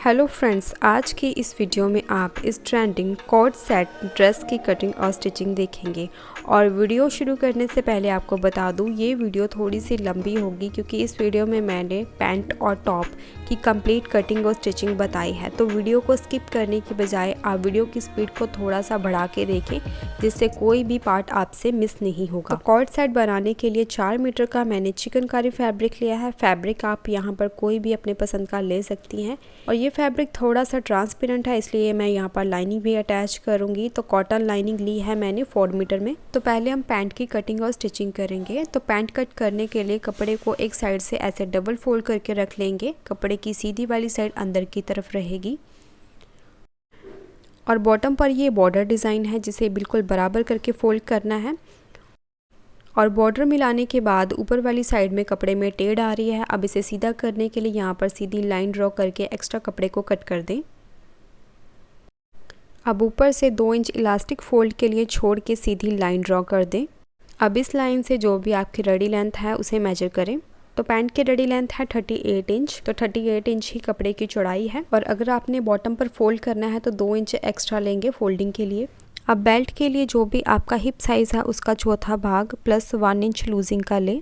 Hello friends, आज की इस वीडियो में आप इस ट्रेंडिंग कॉर्ड सेट ड्रेस की कटिंग और स्टिचिंग देखेंगे। और वीडियो शुरू करने से पहले आपको बता दूं, ये वीडियो थोड़ी सी लंबी होगी क्योंकि इस वीडियो में मैंने पैंट और टॉप की कंप्लीट कटिंग और स्टिचिंग बताई है। तो वीडियो को स्किप करने की बजाय आप वीडियो की स्पीड को थोड़ा सा बढ़ा के देखें, जिससे कोई भी पार्ट आपसे मिस नहीं होगा। तो कॉर्ड सेट बनाने के लिए 4 मीटर का मैंने चिकनकारी फैब्रिक लिया है। फैब्रिक आप यहाँ पर कोई भी अपने पसंद का ले सकती हैं। और ये फैब्रिक थोड़ा सा ट्रांसपेरेंट है, इसलिए मैं यहाँ पर लाइनिंग भी अटैच करूँगी। तो कॉटन लाइनिंग ली है मैंने 4 मीटर में। तो पहले हम पैंट की कटिंग और स्टिचिंग करेंगे। तो पैंट कट करने के लिए कपड़े को एक साइड से ऐसे डबल फोल्ड करके रख लेंगे। कपड़े की सीधी वाली साइड अंदर की तरफ रहेगी और बॉटम पर ये बॉर्डर डिज़ाइन है, जिसे बिल्कुल बराबर करके फोल्ड करना है। और बॉर्डर मिलाने के बाद ऊपर वाली साइड में कपड़े में टेढ़ आ रही है। अब इसे सीधा करने के लिए यहाँ पर सीधी लाइन ड्रॉ करके एक्स्ट्रा कपड़े को कट कर दें। अब ऊपर से 2 इंच इलास्टिक फोल्ड के लिए छोड़ के सीधी लाइन ड्रॉ कर दें। अब इस लाइन से जो भी आपकी रेडी लेंथ है उसे मेजर करें। तो पैंट की रेडी लेंथ है 38 इंच। तो 38 इंच ही कपड़े की चौड़ाई है। और अगर आपने बॉटम पर फोल्ड करना है तो 2 इंच एक्स्ट्रा लेंगे फोल्डिंग के लिए। अब बेल्ट के लिए जो भी आपका हिप साइज़ है उसका चौथा भाग प्लस 1 इंच लूजिंग का ले।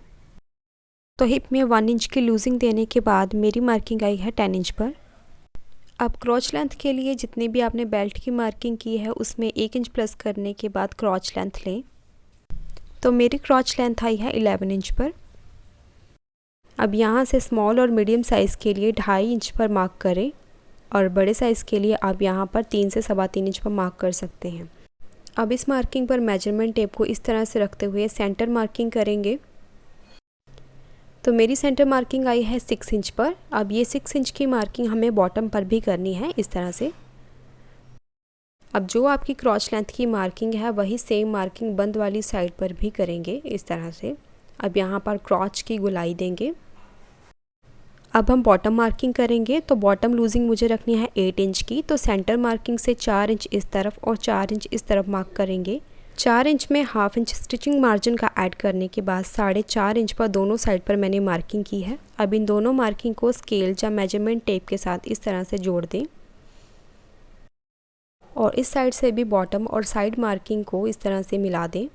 तो हिप में 1 इंच की लूजिंग देने के बाद मेरी मार्किंग आई है 10 इंच पर। अब क्रॉच लेंथ के लिए जितनी भी आपने बेल्ट की मार्किंग की है उसमें 1 इंच प्लस करने के बाद क्रॉच लेंथ लें। तो मेरी क्रॉच लेंथ आई है 11 इंच पर। अब यहाँ से स्मॉल और मीडियम साइज़ के लिए 2.5 इंच पर मार्क करें और बड़े साइज़ के लिए आप यहाँ पर 3 से 3.25 इंच पर मार्क कर सकते हैं। अब इस मार्किंग पर मेजरमेंट टेप को इस तरह से रखते हुए सेंटर मार्किंग करेंगे। तो मेरी सेंटर मार्किंग आई है 6 इंच पर। अब ये 6 इंच की मार्किंग हमें बॉटम पर भी करनी है इस तरह से। अब जो आपकी क्रॉच लेंथ की मार्किंग है वही सेम मार्किंग बंद वाली साइड पर भी करेंगे इस तरह से। अब यहाँ पर क्रॉच की गोलाई देंगे। अब हम बॉटम मार्किंग करेंगे। तो बॉटम लूजिंग मुझे रखनी है 8 इंच की। तो सेंटर मार्किंग से 4 इंच इस तरफ और 4 इंच इस तरफ मार्क करेंगे। 4 इंच में हाफ इंच स्टिचिंग मार्जिन का ऐड करने के बाद 4.5 इंच पर दोनों साइड पर मैंने मार्किंग की है। अब इन दोनों मार्किंग को स्केल या मेजरमेंट टेप के साथ इस तरह से जोड़ दें और इस साइड से भी बॉटम और साइड मार्किंग को इस तरह से मिला दें।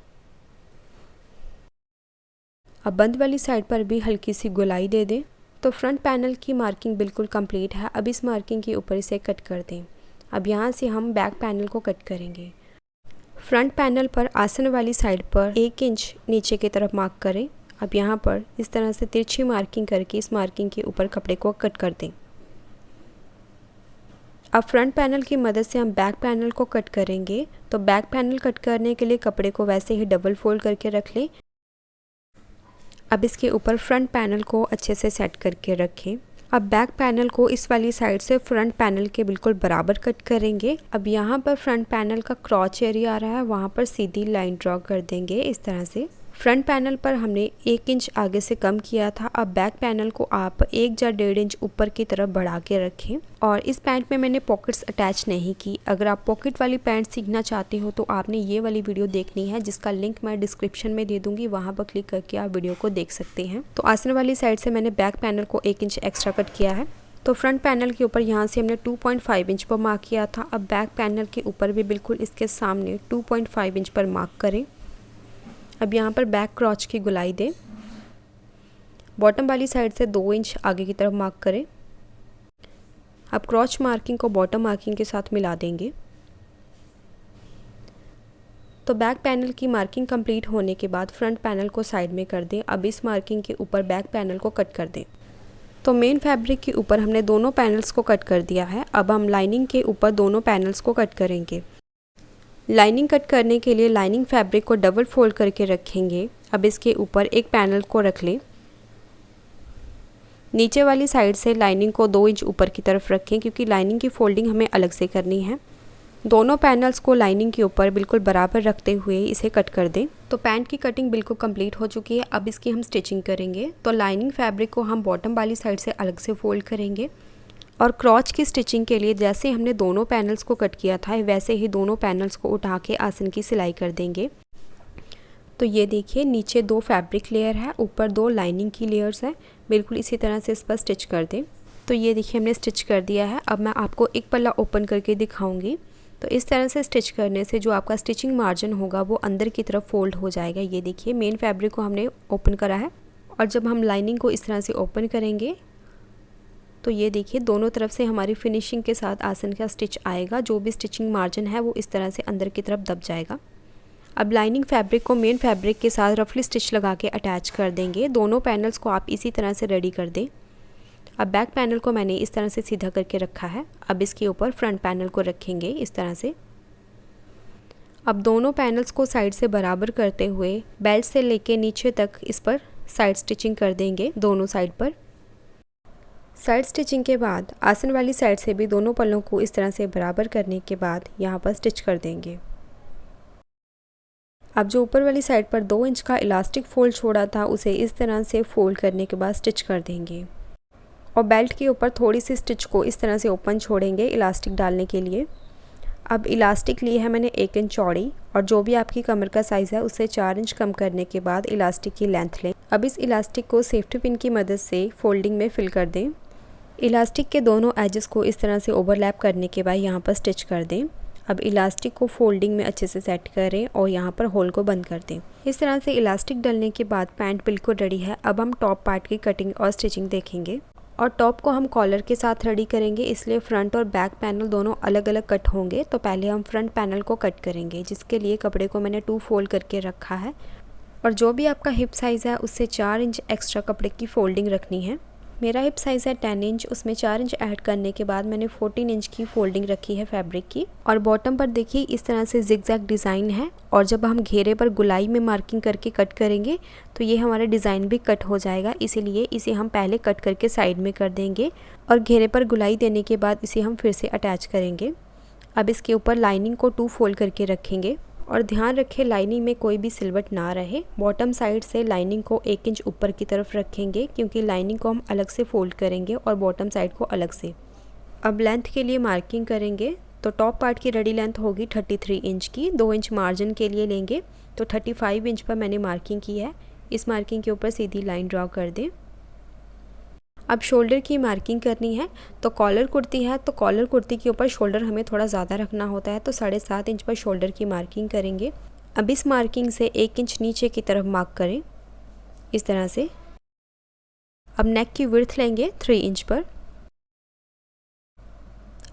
अब बंद वाली साइड पर भी हल्की सी गोलाई दे दें। तो फ्रंट पैनल की मार्किंग बिल्कुल कंप्लीट है। अब इस मार्किंग के ऊपर इसे कट कर दें। अब यहाँ से हम बैक पैनल को कट करेंगे। फ्रंट पैनल पर आसन वाली साइड पर 1 इंच नीचे की तरफ मार्क करें। अब यहाँ पर इस तरह से तिरछी मार्किंग करके इस मार्किंग के ऊपर कपड़े को कट कर दें। अब फ्रंट पैनल की मदद से हम बैक पैनल को कट करेंगे। तो बैक पैनल कट करने के लिए कपड़े को वैसे ही डबल फोल्ड करके रख लें। अब इसके ऊपर फ्रंट पैनल को अच्छे से सेट करके रखें। अब बैक पैनल को इस वाली साइड से फ्रंट पैनल के बिल्कुल बराबर कट करेंगे। अब यहाँ पर फ्रंट पैनल का क्रॉच एरिया आ रहा है, वहाँ पर सीधी लाइन ड्रॉ कर देंगे इस तरह से। फ्रंट पैनल पर हमने 1 इंच आगे से कम किया था। अब बैक पैनल को आप 1 या 1.5 इंच ऊपर की तरफ बढ़ा के रखें। और इस पैंट में मैंने पॉकेट्स अटैच नहीं की। अगर आप पॉकेट वाली पैंट सीखना चाहते हो तो आपने ये वाली वीडियो देखनी है, जिसका लिंक मैं डिस्क्रिप्शन में दे दूँगी। वहाँ पर क्लिक करके आप वीडियो को देख सकते हैं। तो आसन वाली साइड से मैंने बैक पैनल को 1 इंच एक्स्ट्रा कट किया है। तो फ्रंट पैनल के ऊपर यहाँ से हमने 2.5 इंच पर मार्क किया था। अब बैक पैनल के ऊपर भी बिल्कुल इसके सामने 2.5 इंच पर मार्क करें। अब यहाँ पर बैक क्रॉच की गोलाई दें। बॉटम वाली साइड से 2 इंच आगे की तरफ मार्क करें। अब क्रॉच मार्किंग को बॉटम मार्किंग के साथ मिला देंगे। तो बैक पैनल की मार्किंग कंप्लीट होने के बाद फ्रंट पैनल को साइड में कर दें। अब इस मार्किंग के ऊपर बैक पैनल को कट कर दें। तो मेन फैब्रिक के ऊपर हमने दोनों पैनल्स को कट कर दिया है। अब हम लाइनिंग के ऊपर दोनों पैनल्स को कट करेंगे। लाइनिंग कट करने के लिए लाइनिंग फैब्रिक को डबल फोल्ड करके रखेंगे। अब इसके ऊपर एक पैनल को रख लें। नीचे वाली साइड से लाइनिंग को 2 इंच ऊपर की तरफ रखें, क्योंकि लाइनिंग की फोल्डिंग हमें अलग से करनी है। दोनों पैनल्स को लाइनिंग के ऊपर बिल्कुल बराबर रखते हुए इसे कट कर दें। तो पैंट की कटिंग बिल्कुल कंप्लीट हो चुकी है। अब इसकी हम स्टिचिंग करेंगे। तो लाइनिंग फैब्रिक को हम बॉटम वाली साइड से अलग से फोल्ड करेंगे और क्रॉच की स्टिचिंग के लिए जैसे हमने दोनों पैनल्स को कट किया था वैसे ही दोनों पैनल्स को उठा के आसन की सिलाई कर देंगे। तो ये देखिए, नीचे 2 फैब्रिक लेयर है, ऊपर 2 लाइनिंग की लेयर्स हैं। बिल्कुल इसी तरह से इस पर स्टिच कर दें। तो ये देखिए हमने स्टिच कर दिया है। अब मैं आपको एक पल्ला ओपन करके दिखाऊंगी। तो इस तरह से स्टिच करने से जो आपका स्टिचिंग मार्जिन होगा वो अंदर की तरफ फोल्ड हो जाएगा। ये देखिए मेन फैब्रिक को हमने ओपन करा है और जब हम लाइनिंग को इस तरह से ओपन करेंगे तो ये देखिए दोनों तरफ से हमारी फिनिशिंग के साथ आसन का स्टिच आएगा। जो भी स्टिचिंग मार्जिन है वो इस तरह से अंदर की तरफ दब जाएगा। अब लाइनिंग फैब्रिक को मेन फैब्रिक के साथ रफली स्टिच लगा के अटैच कर देंगे। दोनों पैनल्स को आप इसी तरह से रेडी कर दें। अब बैक पैनल को मैंने इस तरह से सीधा करके रखा है। अब इसके ऊपर फ्रंट पैनल को रखेंगे इस तरह से। अब दोनों पैनल्स को साइड से बराबर करते हुए बेल्ट से लेके नीचे तक इस पर साइड स्टिचिंग कर देंगे दोनों साइड पर। साइड स्टिचिंग के बाद आसन वाली साइड से भी दोनों पल्लों को इस तरह से बराबर करने के बाद यहाँ पर स्टिच कर देंगे। अब जो ऊपर वाली साइड पर 2 इंच का इलास्टिक फोल्ड छोड़ा था उसे इस तरह से फोल्ड करने के बाद स्टिच कर देंगे और बेल्ट के ऊपर थोड़ी सी स्टिच को इस तरह से ओपन छोड़ेंगे इलास्टिक डालने के लिए। अब इलास्टिक ली है मैंने 1 इंच चौड़ी और जो भी आपकी कमर का साइज़ है उससे 4 इंच कम करने के बाद इलास्टिक की लेंथ लें। अब इस इलास्टिक को सेफ्टी पिन की मदद से फोल्डिंग में फिल कर दें। इलास्टिक के दोनों एजेस को इस तरह से ओवरलैप करने के बाद यहाँ पर स्टिच कर दें। अब इलास्टिक को फोल्डिंग में अच्छे से सेट करें और यहाँ पर होल को बंद कर दें। इस तरह से इलास्टिक डलने के बाद पैंट बिल्कुल रेडी है। अब हम टॉप पार्ट की कटिंग और स्टिचिंग देखेंगे और टॉप को हम कॉलर के साथ रेडी करेंगे, इसलिए फ्रंट और बैक पैनल दोनों अलग अलग कट होंगे। तो पहले हम फ्रंट पैनल को कट करेंगे, जिसके लिए कपड़े को मैंने 2 फोल्ड करके रखा है और जो भी आपका हिप साइज़ है उससे 4 इंच एक्स्ट्रा कपड़े की फोल्डिंग रखनी है। मेरा हिप साइज़ है 10 इंच, उसमें 4 इंच ऐड करने के बाद मैंने 14 इंच की फोल्डिंग रखी है फैब्रिक की। और बॉटम पर देखिए इस तरह से जिगजैग डिज़ाइन है और जब हम घेरे पर गुलाई में मार्किंग करके कट करेंगे तो ये हमारा डिज़ाइन भी कट हो जाएगा, इसीलिए इसे हम पहले कट करके साइड में कर देंगे और घेरे पर गुलाई देने के बाद इसे हम फिर से अटैच करेंगे। अब इसके ऊपर लाइनिंग को 2 फोल्ड करके रखेंगे और ध्यान रखें लाइनिंग में कोई भी सिलवट ना रहे। बॉटम साइड से लाइनिंग को 1 इंच ऊपर की तरफ रखेंगे क्योंकि लाइनिंग को हम अलग से फोल्ड करेंगे और बॉटम साइड को अलग से। अब लेंथ के लिए मार्किंग करेंगे तो टॉप पार्ट की रेडी लेंथ होगी 33 इंच की। 2 इंच मार्जिन के लिए लेंगे तो 35 इंच पर मैंने मार्किंग की है। इस मार्किंग के ऊपर सीधी लाइन ड्रॉ कर दें। अब शोल्डर की मार्किंग करनी है। तो कॉलर कुर्ती है तो कॉलर कुर्ती के ऊपर शोल्डर हमें थोड़ा ज़्यादा रखना होता है, तो 7.5 इंच पर शोल्डर की मार्किंग करेंगे। अब इस मार्किंग से 1 इंच नीचे की तरफ मार्क करें इस तरह से। अब नेक की विड्थ लेंगे 3 इंच पर।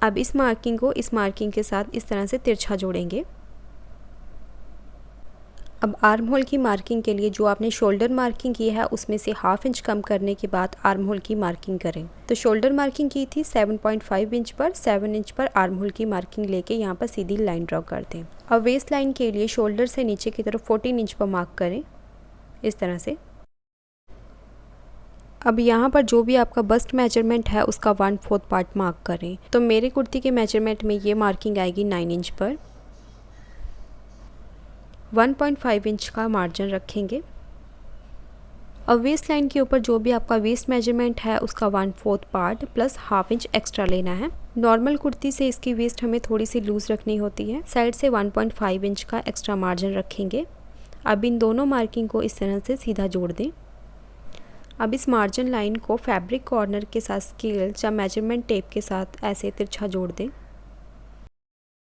अब इस मार्किंग को इस मार्किंग के साथ इस तरह से तिरछा जोड़ेंगे। अब आर्म होल की मार्किंग के लिए जो आपने शोल्डर मार्किंग की है उसमें से 1/2 इंच कम करने के बाद आर्म होल की मार्किंग करें। तो शोल्डर मार्किंग की थी 7.5 इंच पर, 7 इंच पर आर्म होल की मार्किंग लेके यहाँ पर सीधी लाइन ड्रॉ कर दें। अब वेस्ट लाइन के लिए शोल्डर से नीचे की तरफ 14 इंच पर मार्क करें इस तरह से। अब यहाँ पर जो भी आपका बस्ट मेजरमेंट है उसका 1/4 पार्ट मार्क करें। तो मेरे कुर्ती के मेजरमेंट में ये मार्किंग आएगी 9 इंच पर। 1.5 इंच का मार्जिन रखेंगे। अब वेस्ट लाइन के ऊपर जो भी आपका वेस्ट मेजरमेंट है उसका 1/4 पार्ट प्लस 1/2 इंच एक्स्ट्रा लेना है। नॉर्मल कुर्ती से इसकी वेस्ट हमें थोड़ी सी लूज़ रखनी होती है। साइड से 1.5 इंच का एक्स्ट्रा मार्जिन रखेंगे। अब इन दोनों मार्किंग को इस तरह से सीधा जोड़ दें। अब इस मार्जिन लाइन को फैब्रिक कॉर्नर के साथ स्केल या मेजरमेंट टेप के साथ ऐसे तिरछा जोड़ दें।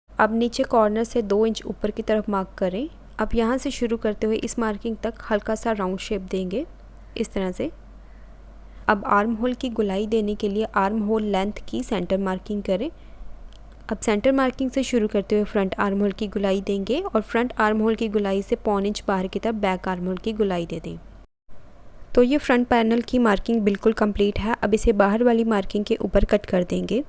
अब नीचे कॉर्नर से 2 इंच ऊपर की तरफ मार्क करें। अब यहाँ से शुरू करते हुए इस मार्किंग तक हल्का सा राउंड शेप देंगे इस तरह से। अब आर्म होल की गुलाई देने के लिए आर्म होल लेंथ की सेंटर मार्किंग करें। अब सेंटर मार्किंग से शुरू करते हुए फ्रंट आर्म होल की गुलाई देंगे और फ्रंट आर्म होल की गुलाई से 1/4 इंच बाहर की तरफ बैक आर्म होल की गुलाई दे दें। तो ये फ्रंट पैनल की मार्किंग बिल्कुल कंप्लीट है। अब इसे बाहर वाली मार्किंग के ऊपर कट कर देंगे।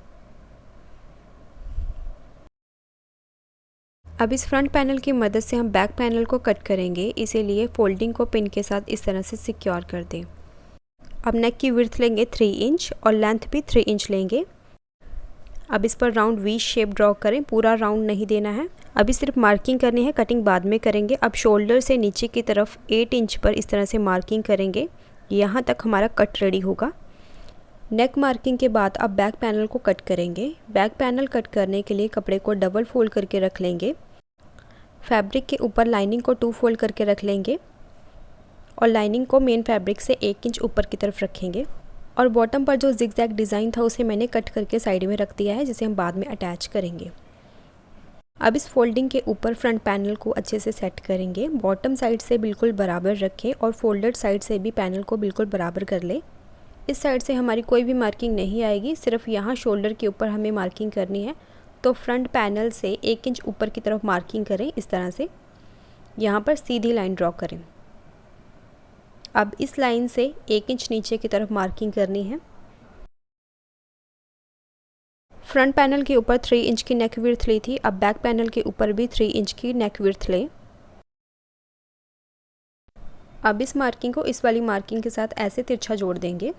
अब इस फ्रंट पैनल की मदद से हम बैक पैनल को कट करेंगे, इसीलिए फोल्डिंग को पिन के साथ इस तरह से सिक्योर कर दें। अब नेक की विड्थ लेंगे 3 इंच और लेंथ भी 3 इंच लेंगे। अब इस पर राउंड वी शेप ड्रॉ करें, पूरा राउंड नहीं देना है। अभी सिर्फ मार्किंग करनी है, कटिंग बाद में करेंगे। अब शोल्डर से नीचे की तरफ 8 इंच पर इस तरह से मार्किंग करेंगे। यहाँ तक हमारा कट रेडी होगा। नेक मार्किंग के बाद अब बैक पैनल को कट करेंगे। बैक पैनल कट करने के लिए कपड़े को डबल फोल्ड करके रख लेंगे। फैब्रिक के ऊपर लाइनिंग को 2 फोल्ड करके रख लेंगे और लाइनिंग को मेन फैब्रिक से 1 इंच ऊपर की तरफ रखेंगे और बॉटम पर जो जिगजैग डिज़ाइन था उसे मैंने कट करके साइड में रख दिया है, जिसे हम बाद में अटैच करेंगे। अब इस फोल्डिंग के ऊपर फ्रंट पैनल को अच्छे से सेट करेंगे। बॉटम साइड से बिल्कुल बराबर रखें और फोल्डेड साइड से भी पैनल को बिल्कुल बराबर कर ले। इस साइड से हमारी कोई भी मार्किंग नहीं आएगी, सिर्फ यहाँ शोल्डर के ऊपर हमें मार्किंग करनी है। तो फ्रंट पैनल से 1 इंच ऊपर की तरफ मार्किंग करें, इस तरह से यहाँ पर सीधी लाइन ड्रॉ करें। अब इस लाइन से 1 इंच नीचे की तरफ मार्किंग करनी है। फ्रंट पैनल के ऊपर 3 इंच की नेक विड्थ ली थी, अब बैक पैनल के ऊपर भी 3 इंच की नेक विड्थ लें। अब इस मार्किंग को इस वाली मार्किंग के साथ ऐसे तिरछा जोड़ देंगे।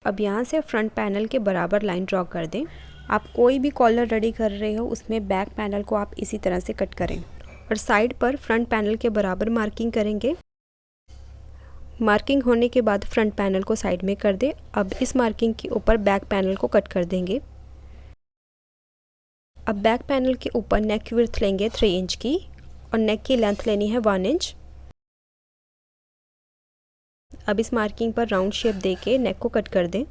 अब यहाँ से फ्रंट पैनल के बराबर लाइन ड्रॉ कर दें। आप कोई भी कॉलर रेडी कर रहे हो उसमें बैक पैनल को आप इसी तरह से कट करें और साइड पर फ्रंट पैनल के बराबर मार्किंग करेंगे। मार्किंग होने के बाद फ्रंट पैनल को साइड में कर दें। अब इस मार्किंग के ऊपर बैक पैनल को कट कर देंगे। अब बैक पैनल के ऊपर नेक विड्थ लेंगे 3 इंच की और नेक की लेंथ लेनी है 1 इंच। अब इस मार्किंग पर राउंड शेप देके नेक को कट कर दें।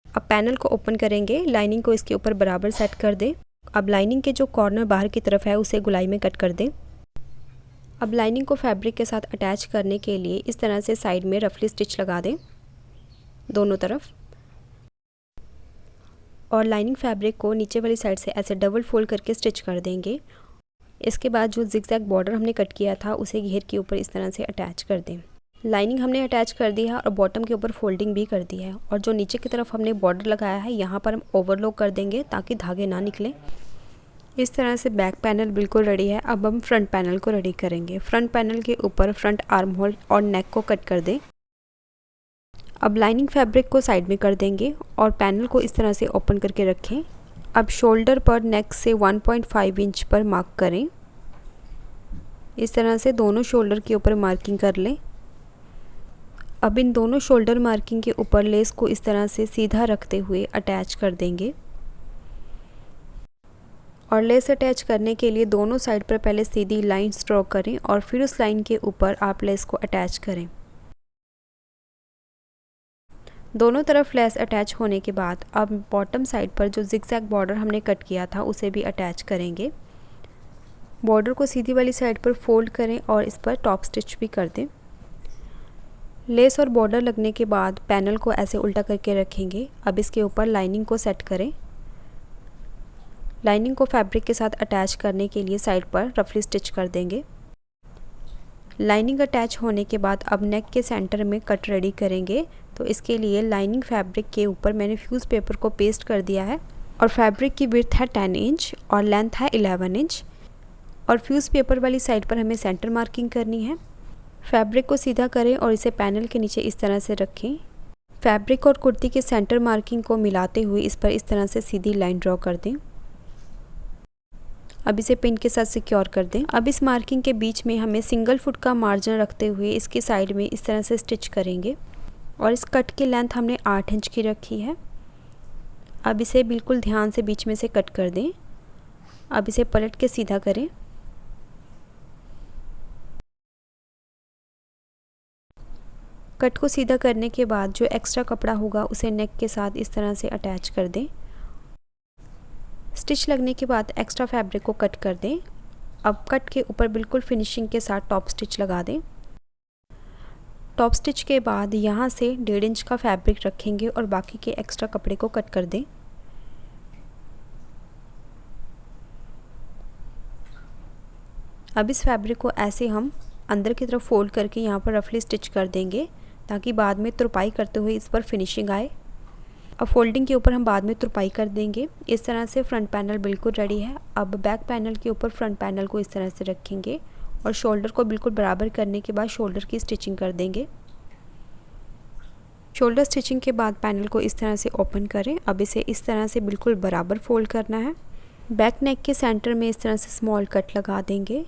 अब पैनल को ओपन करेंगे, लाइनिंग को इसके ऊपर बराबर सेट कर दें। अब लाइनिंग के जो कॉर्नर बाहर की तरफ है उसे गुलाई में कट कर दें। अब लाइनिंग को फैब्रिक के साथ अटैच करने के लिए इस तरह से साइड में रफली स्टिच लगा दें दोनों तरफ और लाइनिंग फैब्रिक को नीचे वाली साइड से ऐसे डबल फोल्ड करके स्टिच कर देंगे। इसके बाद जो जिगजैग बॉर्डर हमने कट किया था उसे घेर के ऊपर इस तरह से अटैच कर दें। लाइनिंग हमने अटैच कर दी है और बॉटम के ऊपर फोल्डिंग भी कर दी है और जो नीचे की तरफ हमने बॉर्डर लगाया है यहाँ पर हम ओवरलॉक कर देंगे ताकि धागे ना निकलें। इस तरह से बैक पैनल बिल्कुल रेडी है। अब हम फ्रंट पैनल को रेडी करेंगे। फ्रंट पैनल के ऊपर फ्रंट आर्म होल और नेक को कट कर दें। अब लाइनिंग फैब्रिक को साइड में कर देंगे और पैनल को इस तरह से ओपन करके रखें। अब शोल्डर पर नेक से 1.5 इंच पर मार्क करें। इस तरह से दोनों शोल्डर के ऊपर मार्किंग कर लें। अब इन दोनों शोल्डर मार्किंग के ऊपर लेस को इस तरह से सीधा रखते हुए अटैच कर देंगे और लेस अटैच करने के लिए दोनों साइड पर पहले सीधी लाइंस ड्रॉ करें और फिर उस लाइन के ऊपर आप लेस को अटैच करें। दोनों तरफ लेस अटैच होने के बाद अब बॉटम साइड पर जो जिगजैग बॉर्डर हमने कट किया था उसे भी अटैच करेंगे। बॉर्डर को सीधी वाली साइड पर फोल्ड करें और इस पर टॉप स्टिच भी कर दें। लेस और बॉर्डर लगने के बाद पैनल को ऐसे उल्टा करके रखेंगे। अब इसके ऊपर लाइनिंग को सेट करें। लाइनिंग को फैब्रिक के साथ अटैच करने के लिए साइड पर रफली स्टिच कर देंगे। लाइनिंग अटैच होने के बाद अब नेक के सेंटर में कट रेडी करेंगे। तो इसके लिए लाइनिंग फैब्रिक के ऊपर मैंने फ्यूज़ पेपर को पेस्ट कर दिया है और फैब्रिक की विड्थ है 10 इंच और लेंथ है 11 इंच और फ्यूज़ पेपर वाली साइड पर हमें सेंटर मार्किंग करनी है। फैब्रिक को सीधा करें और इसे पैनल के नीचे इस तरह से रखें। फैब्रिक और कुर्ती के सेंटर मार्किंग को मिलाते हुए इस पर इस तरह से सीधी लाइन ड्रॉ कर दें। अब इसे पिन के साथ सिक्योर कर दें। अब इस मार्किंग के बीच में हमें सिंगल फुट का मार्जिन रखते हुए इसकी साइड में इस तरह से स्टिच करेंगे और इस कट की लेंथ हमने 8 इंच की रखी है। अब इसे बिल्कुल ध्यान से बीच में से कट कर दें। अब इसे पलट के सीधा करें। कट को सीधा करने के बाद जो एक्स्ट्रा कपड़ा होगा उसे नेक के साथ इस तरह से अटैच कर दें। स्टिच लगने के बाद एक्स्ट्रा फैब्रिक को कट कर दें। अब कट के ऊपर बिल्कुल फिनिशिंग के साथ टॉप स्टिच लगा दें। टॉप स्टिच के बाद यहाँ से 1.5 इंच का फैब्रिक रखेंगे और बाकी के एक्स्ट्रा कपड़े को कट कर दें। अब इस फैब्रिक को ऐसे हम अंदर की तरफ फोल्ड करके यहाँ पर रफली स्टिच कर देंगे ताकि बाद में तुरपाई करते हुए इस पर फिनिशिंग आए। अब फोल्डिंग के ऊपर हम बाद में तुरपाई कर देंगे। इस तरह से फ्रंट पैनल बिल्कुल रेडी है। अब बैक पैनल के ऊपर फ्रंट पैनल को इस तरह से रखेंगे और शोल्डर को बिल्कुल बराबर करने के बाद शोल्डर की स्टिचिंग कर देंगे। शोल्डर स्टिचिंग के बाद पैनल को इस तरह से ओपन करें। अब इसे इस तरह से बिल्कुल बराबर फोल्ड करना है। बैक नेक के सेंटर में इस तरह से स्मॉल कट लगा देंगे।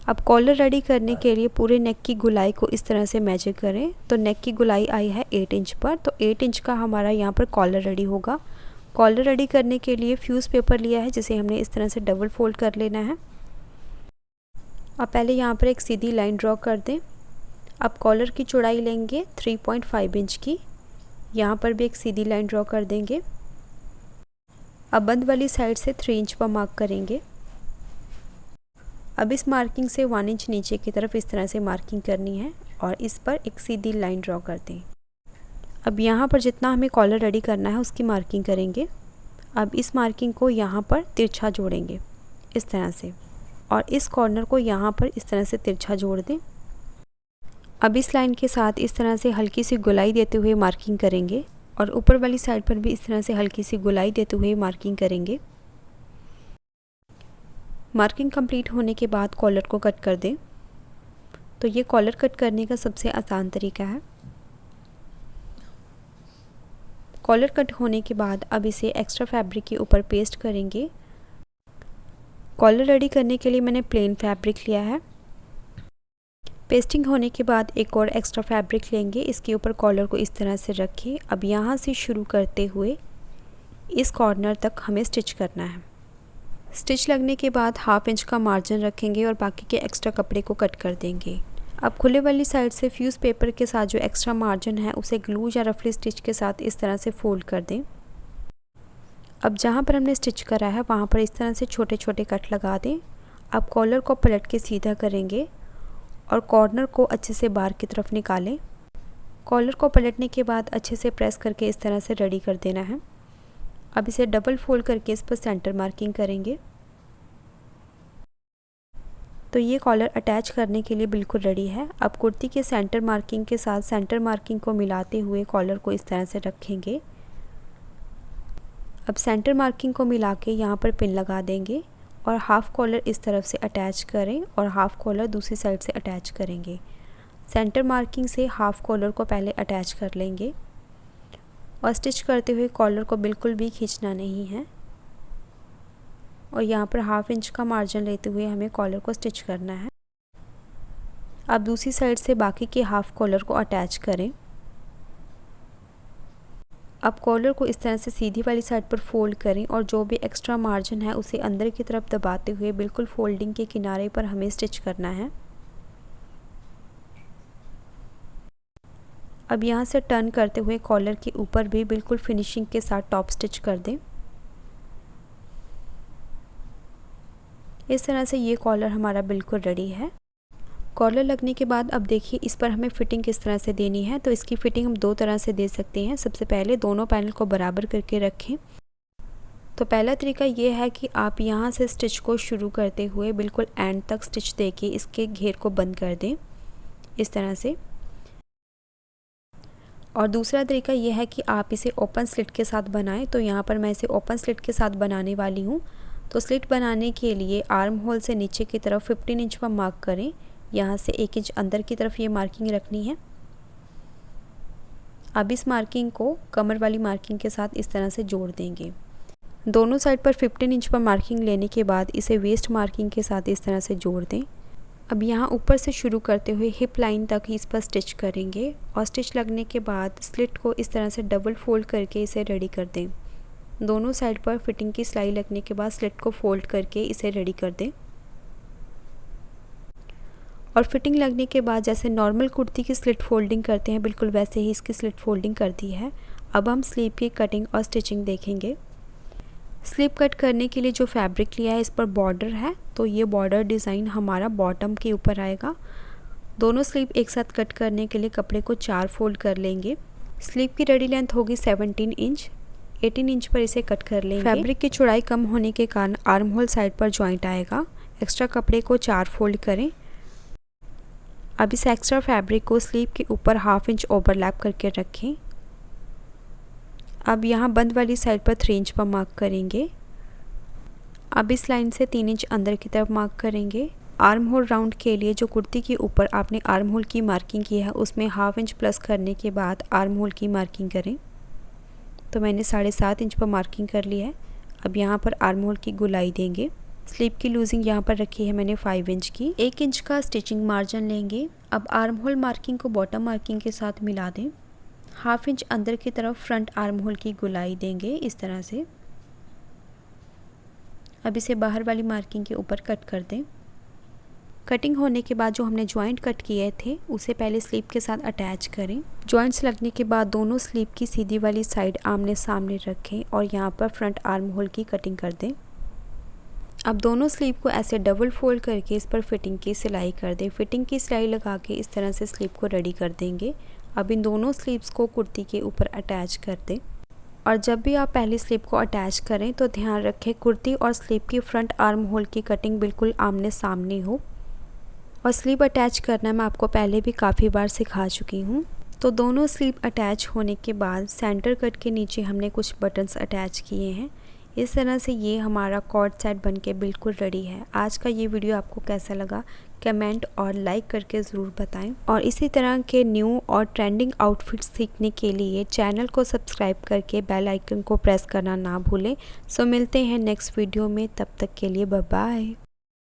अब कॉलर रेडी करने के लिए पूरे नेक की गुलाई को इस तरह से मेजर करें। तो नेक की गुलाई आई है 8 इंच पर, तो 8 इंच का हमारा यहाँ पर कॉलर रेडी होगा। कॉलर रेडी करने के लिए फ्यूज़ पेपर लिया है जिसे हमने इस तरह से डबल फोल्ड कर लेना है। अब पहले यहाँ पर एक सीधी लाइन ड्रॉ कर दें। अब कॉलर की चौड़ाई लेंगे 3.5 इंच की, यहाँ पर भी एक सीधी लाइन ड्रॉ कर देंगे। अब बंद वाली साइड से 3 इंच पर मार्क करेंगे। अब इस मार्किंग से 1 इंच नीचे की तरफ इस तरह से मार्किंग करनी है और इस पर एक सीधी लाइन ड्रॉ कर दें। अब यहाँ पर जितना हमें कॉलर रेडी करना है उसकी मार्किंग करेंगे। अब इस मार्किंग को यहाँ पर तिरछा जोड़ेंगे इस तरह से, और इस कॉर्नर को यहाँ पर इस तरह से तिरछा जोड़ दें। अब इस लाइन के साथ इस तरह से हल्की सी गोलाई देते हुए मार्किंग करेंगे और ऊपर वाली साइड पर भी इस तरह से हल्की सी गोलाई देते हुए मार्किंग करेंगे। मार्किंग कंप्लीट होने के बाद कॉलर को कट कर दें। तो ये कॉलर कट करने का सबसे आसान तरीका है। कॉलर कट होने के बाद अब इसे एक्स्ट्रा फैब्रिक के ऊपर पेस्ट करेंगे। कॉलर रेडी करने के लिए मैंने प्लेन फैब्रिक लिया है। पेस्टिंग होने के बाद एक और एक्स्ट्रा फैब्रिक लेंगे, इसके ऊपर कॉलर को इस तरह से रखें। अब यहाँ से शुरू करते हुए इस कॉर्नर तक हमें स्टिच करना है। स्टिच लगने के बाद 1/2 इंच का मार्जिन रखेंगे और बाकी के एक्स्ट्रा कपड़े को कट कर देंगे। अब खुले वाली साइड से फ्यूज़ पेपर के साथ जो एक्स्ट्रा मार्जिन है उसे ग्लू या रफली स्टिच के साथ इस तरह से फोल्ड कर दें। अब जहाँ पर हमने स्टिच करा है वहाँ पर इस तरह से छोटे छोटे कट लगा दें। अब कॉलर को पलट के सीधा करेंगे और कॉर्नर को अच्छे से बाहर की तरफ निकालें। कॉलर को पलटने के बाद अच्छे से प्रेस करके इस तरह से रेडी कर देना है। अब इसे डबल फोल्ड करके इस पर सेंटर मार्किंग करेंगे। तो ये कॉलर अटैच करने के लिए बिल्कुल रेडी है। अब कुर्ती के सेंटर मार्किंग के साथ सेंटर मार्किंग को मिलाते हुए कॉलर को इस तरह से रखेंगे। अब सेंटर मार्किंग को मिला के यहाँ पर पिन लगा देंगे और हाफ़ कॉलर इस तरफ से अटैच करें और हाफ़ कॉलर दूसरी साइड से अटैच करेंगे। सेंटर मार्किंग से हाफ़ कॉलर को पहले अटैच कर लेंगे और स्टिच करते हुए कॉलर को बिल्कुल भी खींचना नहीं है और यहाँ पर 1/2 इंच का मार्जिन लेते हुए हमें कॉलर को स्टिच करना है। अब दूसरी साइड से बाकी के हाफ़ कॉलर को अटैच करें। अब कॉलर को इस तरह से सीधी वाली साइड पर फोल्ड करें और जो भी एक्स्ट्रा मार्जिन है उसे अंदर की तरफ दबाते हुए बिल्कुल फोल्डिंग के किनारे पर हमें स्टिच करना है। अब यहाँ से टर्न करते हुए कॉलर के ऊपर भी बिल्कुल फिनिशिंग के साथ टॉप स्टिच कर दें। इस तरह से ये कॉलर हमारा बिल्कुल रेडी है। कॉलर लगने के बाद अब देखिए इस पर हमें फ़िटिंग किस तरह से देनी है। तो इसकी फ़िटिंग हम 2 तरह से दे सकते हैं। सबसे पहले दोनों पैनल को बराबर करके रखें। तो पहला तरीका ये है कि आप यहाँ से स्टिच को शुरू करते हुए बिल्कुल एंड तक स्टिच देके इसके घेर को बंद कर दें इस तरह से। और दूसरा तरीका ये है कि आप इसे ओपन स्लिट के साथ बनाएं। तो यहाँ पर मैं इसे ओपन स्लिट के साथ बनाने वाली हूँ। तो स्लिट बनाने के लिए आर्म होल से नीचे की तरफ 15 इंच पर मार्क करें। यहाँ से 1 इंच अंदर की तरफ ये मार्किंग रखनी है। अब इस मार्किंग को कमर वाली मार्किंग के साथ इस तरह से जोड़ देंगे। दोनों साइड पर 15 इंच पर मार्किंग लेने के बाद इसे वेस्ट मार्किंग के साथ इस तरह से जोड़ दें। अब यहाँ ऊपर से शुरू करते हुए हिप लाइन तक इस पर स्टिच करेंगे और स्टिच लगने के बाद स्लिट को इस तरह से डबल फोल्ड करके इसे रेडी कर दें। दोनों साइड पर फिटिंग की सिलाई लगने के बाद स्लिट को फोल्ड करके इसे रेडी कर दें। और फिटिंग लगने के बाद जैसे नॉर्मल कुर्ती की स्लिट फोल्डिंग करते हैं बिल्कुल वैसे ही इसकी स्लिट फोल्डिंग कर दी है। अब हम स्लीव की कटिंग और स्टिचिंग देखेंगे। स्लीव कट करने के लिए जो फैब्रिक लिया है इस पर बॉर्डर है, तो ये बॉर्डर डिज़ाइन हमारा बॉटम के ऊपर आएगा। दोनों स्लीव एक साथ कट करने के लिए कपड़े को 4 फोल्ड कर लेंगे। स्लीव की रेडी लेंथ होगी 17 इंच। 18 इंच पर इसे कट कर लेंगे। फैब्रिक की चौड़ाई कम होने के कारण आर्म होल साइड पर जॉइंट आएगा। एक्स्ट्रा कपड़े को 4 फोल्ड करें। अब इस एक्स्ट्रा फैब्रिक को स्लीव के ऊपर 1/2 इंच ओवरलैप करके रखें। अब यहाँ बंद वाली साइड पर 3 इंच पर मार्क करेंगे। अब इस लाइन से 3 इंच अंदर की तरफ मार्क करेंगे। आर्म होल राउंड के लिए जो कुर्ती के ऊपर आपने आर्म होल की मार्किंग की है उसमें 1/2 इंच प्लस करने के बाद आर्म होल की मार्किंग करें। तो मैंने 7.5 इंच पर मार्किंग कर ली है। अब यहाँ पर आर्म होल की गोलाई देंगे। स्लीव की लूजिंग यहाँ पर रखी है मैंने 5 इंच की। 1 इंच का स्टिचिंग मार्जिन लेंगे। अब आर्म होल मार्किंग को बॉटम मार्किंग के साथ मिला दें। 1/2 इंच अंदर की तरफ फ्रंट आर्म होल की गोलाई देंगे इस तरह से। अब इसे बाहर वाली मार्किंग के ऊपर कट कर दें। कटिंग होने के बाद जो हमने जॉइंट कट किए थे उसे पहले स्लीव के साथ अटैच करें। जॉइंट्स लगने के बाद दोनों स्लीव की सीधी वाली साइड आमने सामने रखें और यहाँ पर फ्रंट आर्म होल की कटिंग कर दें। अब दोनों स्लीव को ऐसे डबल फोल्ड करके इस पर फिटिंग की सिलाई कर दें। फिटिंग की सिलाई लगा के इस तरह से स्लीव को रेडी कर देंगे। अब इन दोनों स्लीव्स को कुर्ती के ऊपर अटैच कर दें और जब भी आप पहली स्लीव को अटैच करें तो ध्यान रखें कुर्ती और स्लीव की फ्रंट आर्म होल की कटिंग बिल्कुल आमने सामने हो। और स्लीव अटैच करना मैं आपको पहले भी काफ़ी बार सिखा चुकी हूँ। तो दोनों स्लीव अटैच होने के बाद सेंटर कट के नीचे हमने कुछ बटन्स अटैच किए हैं। इस तरह से ये हमारा कॉर्ड सेट बनके बिल्कुल रेडी है। आज का ये वीडियो आपको कैसा लगा कमेंट और लाइक करके ज़रूर बताएं और इसी तरह के न्यू और ट्रेंडिंग आउटफिट्स सीखने के लिए चैनल को सब्सक्राइब करके बेल आइकन को प्रेस करना ना भूलें। सो मिलते हैं नेक्स्ट वीडियो में, तब तक के लिए बाय बाय।